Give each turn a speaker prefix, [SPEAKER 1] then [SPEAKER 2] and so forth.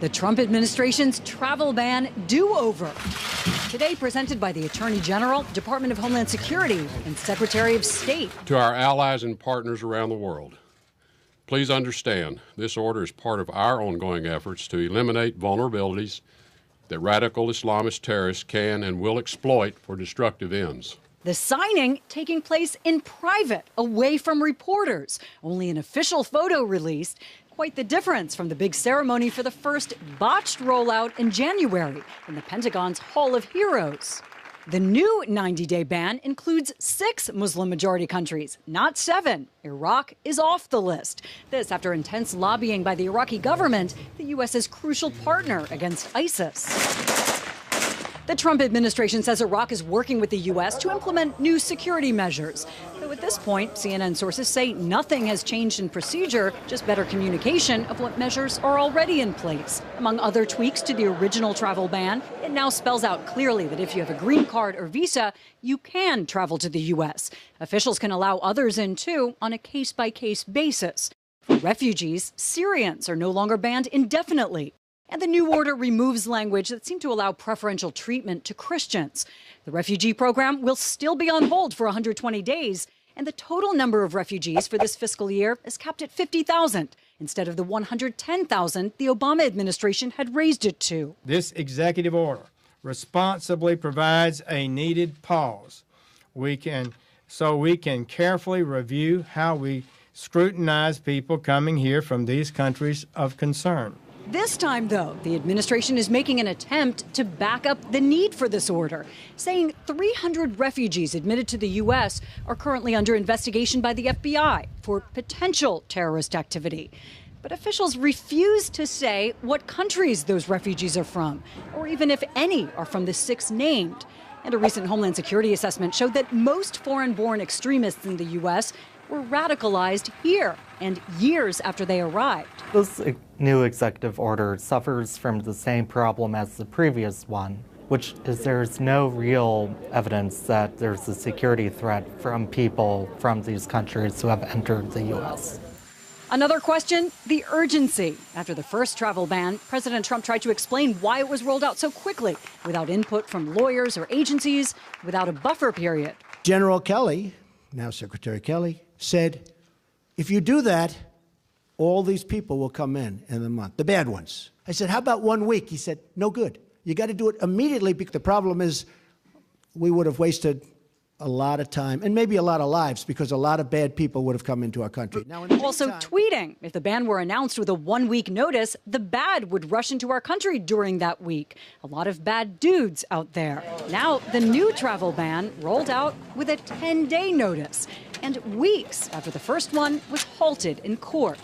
[SPEAKER 1] The Trump administration's travel ban do-over. Today presented by the Attorney General, Department of Homeland Security, and Secretary of State.
[SPEAKER 2] To our allies and partners around the world, please understand this order is part of our ongoing efforts to eliminate vulnerabilities that radical Islamist terrorists can and will exploit for destructive ends.
[SPEAKER 1] The signing taking place in private, away from reporters. Only an official photo released. Quite the difference from the big ceremony for the first botched rollout in January in the Pentagon's Hall of Heroes. The new 90-day ban includes 6 Muslim-majority countries, not 7. Iraq is off the list. This after intense lobbying by the Iraqi government, the U.S.'s crucial partner against ISIS. The Trump administration says Iraq is working with the U.S. to implement new security measures. Though at this point, CNN sources say nothing has changed in procedure, just better communication of what measures are already in place. Among other tweaks to the original travel ban, it now spells out clearly that if you have a green card or visa, you can travel to the U.S. Officials can allow others in, too, on a case-by-case basis. For refugees, Syrians are no longer banned indefinitely. And the new order removes language that seemed to allow preferential treatment to Christians. The refugee program will still be on hold for 120 days, and the total number of refugees for this fiscal year is capped at 50,000 instead of the 110,000 the Obama administration had raised it to.
[SPEAKER 3] This executive order responsibly provides a needed pause. We can carefully review how we scrutinize people coming here from these countries of concern.
[SPEAKER 1] This time, though, the administration is making an attempt to back up the need for this order, saying 300 refugees admitted to the U.S. are currently under investigation by the FBI for potential terrorist activity. But officials refuse to say what countries those refugees are from, or even if any are from the 6 named. And a recent Homeland Security assessment showed that most foreign-born extremists in the U.S. were radicalized here and years after they arrived.
[SPEAKER 4] This new executive order suffers from the same problem as the previous one, which is there's no real evidence that there's a security threat from people from these countries who have entered the U.S.
[SPEAKER 1] Another question, the urgency. After the first travel ban, President Trump tried to explain why it was rolled out so quickly, without input from lawyers or agencies, without a buffer period.
[SPEAKER 5] General Kelly, now Secretary Kelly, said, if you do that, all these people will come in a month, the bad ones. I said, how about 1 week? He said, no good. You got to do it immediately, because the problem is we would have wasted a lot of time and maybe a lot of lives, because a lot of bad people would have come into our country. Now,
[SPEAKER 1] also tweeting, if the ban were announced with a 1-week notice, the bad would rush into our country during that week. A lot of bad dudes out there. Now, the new travel ban rolled out with a 10-day notice, and weeks after the first one was halted in court.